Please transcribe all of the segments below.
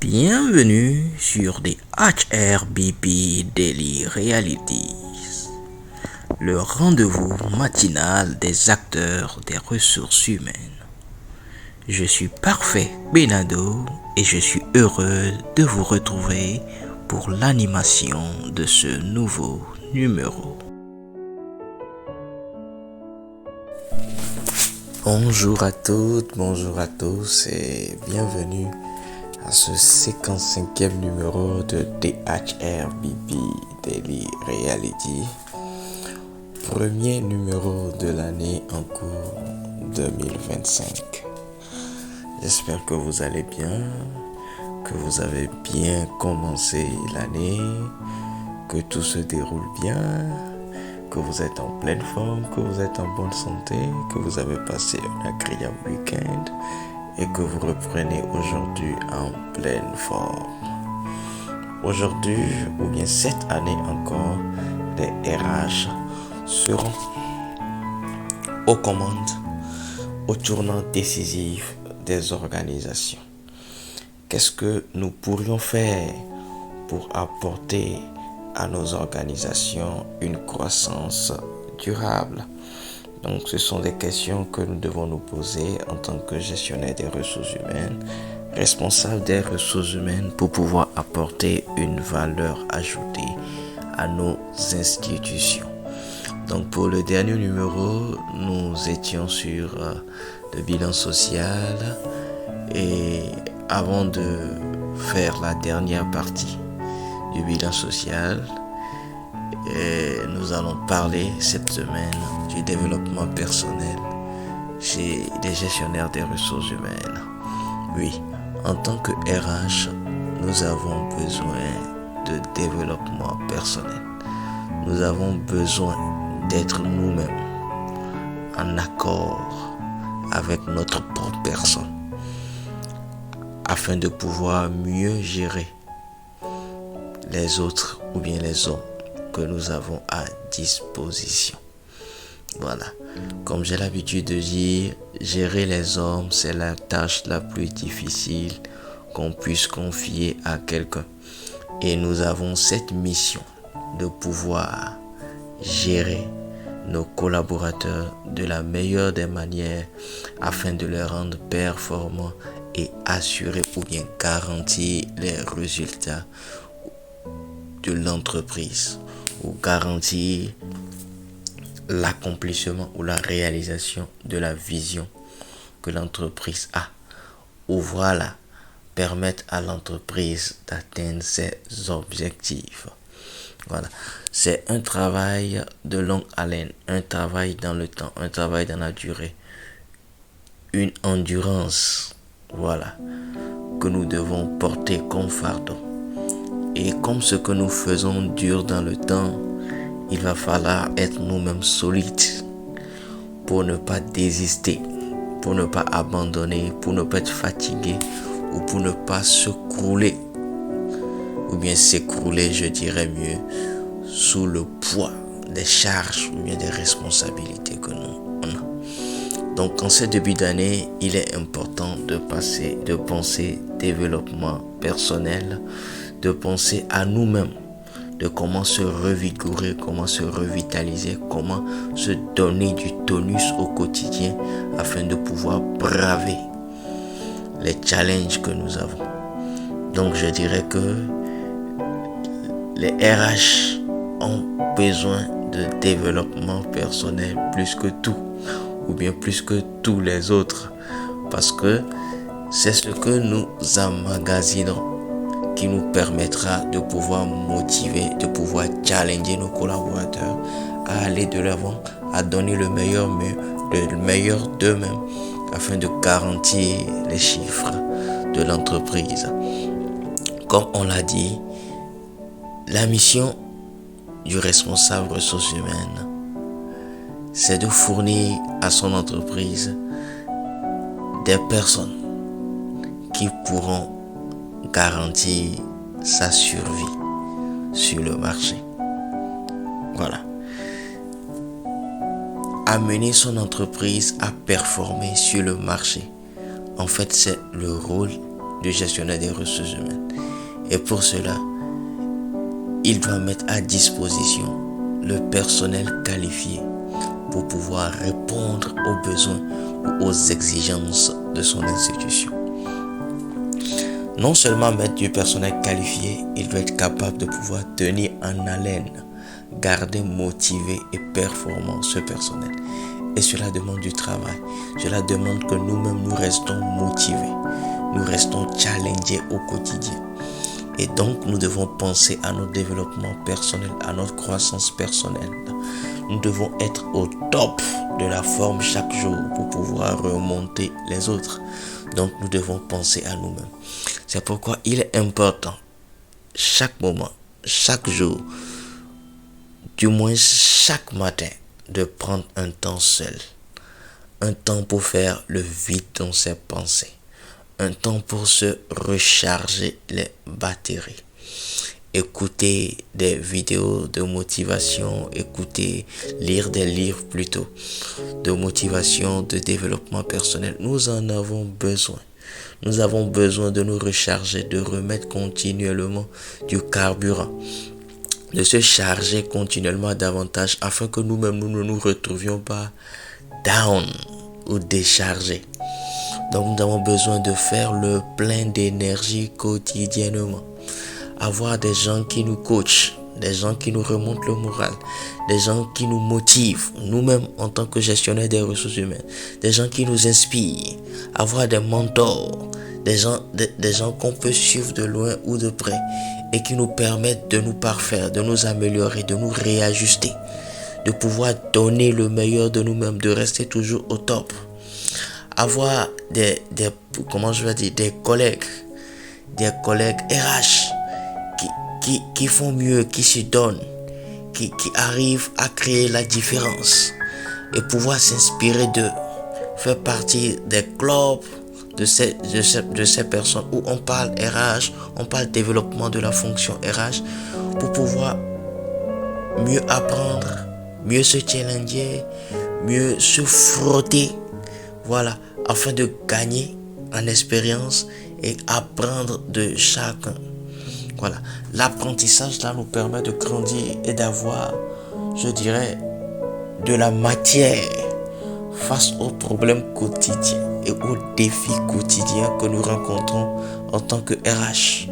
Bienvenue sur des HRBP Daily Realities, le rendez-vous matinal des acteurs des ressources humaines. Je suis Parfait Benado et je suis heureux de vous retrouver pour l'animation de ce nouveau numéro. Bonjour à toutes, bonjour à tous et bienvenue à ce 55e numéro de DHRBP Daily Reality, premier numéro de l'année en cours 2025. J'espère que vous allez bien, que vous avez bien commencé l'année, que tout se déroule bien, que vous êtes en pleine forme, que vous êtes en bonne santé, que vous avez passé un agréable week-end et que vous reprenez aujourd'hui en pleine forme. Aujourd'hui, ou bien cette année encore, les RH seront aux commandes, au tournant décisif des organisations. Qu'est-ce que nous pourrions faire pour apporter à nos organisations une croissance durable? Donc, ce sont des questions que nous devons nous poser en tant que gestionnaire des ressources humaines, responsable des ressources humaines, pour pouvoir apporter une valeur ajoutée à nos institutions. Donc, pour le dernier numéro, nous étions sur le bilan social et avant de faire la dernière partie du bilan social, nous allons parler cette semaine du développement personnel chez les gestionnaires des ressources humaines. Oui, en tant que RH, nous avons besoin de développement personnel. Nous avons besoin d'être nous-mêmes en accord avec notre propre personne afin de pouvoir mieux gérer les autres ou bien les hommes que nous avons à disposition. Voilà. Comme j'ai l'habitude de dire, gérer les hommes, c'est la tâche la plus difficile qu'on puisse confier à quelqu'un. Et nous avons cette mission de pouvoir gérer nos collaborateurs de la meilleure des manières afin de les rendre performants et assurer ou bien garantir les résultats de l'entreprise ou garantir l'accomplissement ou la réalisation de la vision que l'entreprise a, ou voilà, permettre à l'entreprise d'atteindre ses objectifs. Voilà, c'est un travail de longue haleine, un travail dans le temps, un travail dans la durée, une endurance, voilà, que nous devons porter comme fardeau. Et comme ce que nous faisons dure dans le temps, il va falloir être nous-mêmes solides pour ne pas désister, pour ne pas abandonner, pour ne pas être fatigué ou pour ne pas se crouler, ou bien s'écrouler, je dirais mieux, sous le poids des charges ou bien des responsabilités que nous avons. Donc en ce début d'année, il est important de penser développement personnel, de penser à nous-mêmes, de comment se revigorer, comment se revitaliser, comment se donner du tonus au quotidien afin de pouvoir braver les challenges que nous avons. Donc je dirais que les RH ont besoin de développement personnel plus que tout, ou bien plus que tous les autres, parce que c'est ce que nous emmagasinons qui nous permettra de pouvoir motiver, de pouvoir challenger nos collaborateurs à aller de l'avant, à donner le meilleur d'eux-mêmes afin de garantir les chiffres de l'entreprise. Comme on l'a dit, la mission du responsable ressources humaines, c'est de fournir à son entreprise des personnes qui pourront garantir sa survie sur le marché. Voilà. Amener son entreprise à performer sur le marché. En fait, c'est le rôle du gestionnaire des ressources humaines. Et pour cela, il doit mettre à disposition le personnel qualifié pour pouvoir répondre aux besoins ou aux exigences de son institution. Non seulement mettre du personnel qualifié, il doit être capable de pouvoir tenir en haleine, garder motivé et performant ce personnel. Et cela demande du travail. Cela demande que nous-mêmes nous restons motivés, nous restons challengés au quotidien. Et donc nous devons penser à notre développement personnel, à notre croissance personnelle. Nous devons être au top de la forme chaque jour pour pouvoir remonter les autres. Donc nous devons penser à nous-mêmes. C'est pourquoi il est important, chaque moment, chaque jour, du moins chaque matin, de prendre un temps seul. Un temps pour faire le vide dans ses pensées. Un temps pour se recharger les batteries. Écouter des vidéos de motivation, lire des livres plutôt, de motivation, de développement personnel. Nous en avons besoin. Nous avons besoin de nous recharger, de remettre continuellement du carburant, de se charger continuellement davantage afin que nous-mêmes nous ne nous retrouvions pas down ou déchargés. Donc nous avons besoin de faire le plein d'énergie quotidiennement. Avoir des gens qui nous coachent, des gens qui nous remontent le moral, des gens qui nous motivent, nous-mêmes en tant que gestionnaires des ressources humaines, des gens qui nous inspirent, avoir des mentors, des gens qu'on peut suivre de loin ou de près et qui nous permettent de nous parfaire, de nous améliorer, de nous réajuster, de pouvoir donner le meilleur de nous-mêmes, de rester toujours au top. Avoir des collègues RH qui font mieux, qui se donnent, qui arrivent à créer la différence et pouvoir s'inspirer d'eux, faire partie des clubs de ces personnes où on parle RH, on parle développement de la fonction RH pour pouvoir mieux apprendre, mieux se challenger, mieux se frotter, voilà, afin de gagner en expérience et apprendre de chacun. Voilà, l'apprentissage là nous permet de grandir et d'avoir, je dirais, de la matière face aux problèmes quotidiens et aux défis quotidiens que nous rencontrons en tant que RH.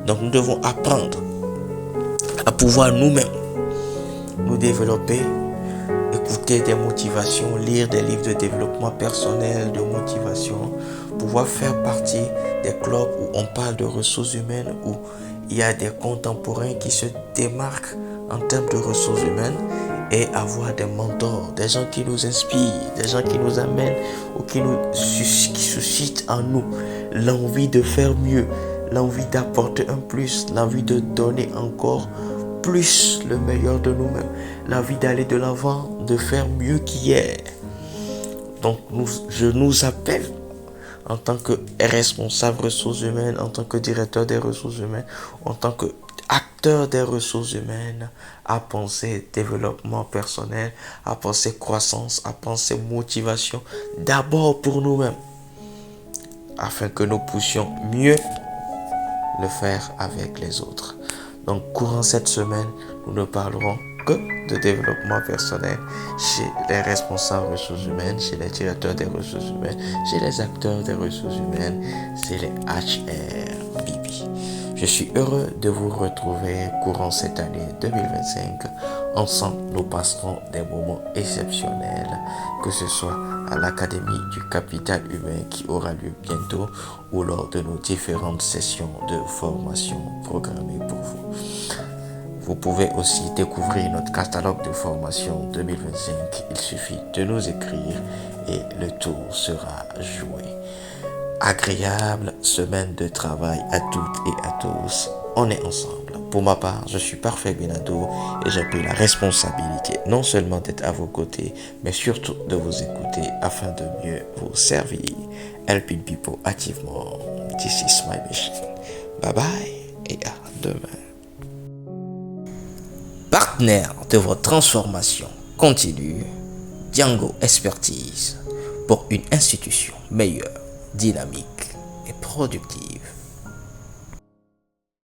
Donc nous devons apprendre à pouvoir nous-mêmes nous développer, écouter des motivations, lire des livres de développement personnel, de motivation, pouvoir faire partie des clubs où on parle de ressources humaines, où il y a des contemporains qui se démarquent en termes de ressources humaines et avoir des mentors, des gens qui nous inspirent, des gens qui nous amènent ou qui suscitent en nous l'envie de faire mieux, l'envie d'apporter un plus, l'envie de donner encore plus le meilleur de nous-mêmes, l'envie d'aller de l'avant, de faire mieux qu'hier. Donc je nous appelle en tant que responsable ressources humaines, en tant que directeur des ressources humaines, en tant que acteur des ressources humaines, à penser développement personnel, à penser croissance, à penser motivation, d'abord pour nous-mêmes, afin que nous puissions mieux le faire avec les autres. Donc, courant cette semaine, nous ne parlerons que de développement personnel chez les responsables ressources humaines, chez les directeurs des ressources humaines, chez les acteurs des ressources humaines, chez les HRBP. Je suis heureux de vous retrouver courant cette année 2025. Ensemble, nous passerons des moments exceptionnels, que ce soit à l'Académie du Capital Humain qui aura lieu bientôt ou lors de nos différentes sessions de formation programmées pour vous. Vous pouvez aussi découvrir notre catalogue de formation 2025. Il suffit de nous écrire et le tour sera joué. Agréable semaine de travail à toutes et à tous. On est ensemble. Pour ma part, je suis Parfait Binado et j'ai pris la responsabilité non seulement d'être à vos côtés, mais surtout de vous écouter afin de mieux vous servir. Helping people activement. This is my mission. Bye bye et à demain. Partenaire de votre transformation continue, Django Expertise pour une institution meilleure, dynamique et productive.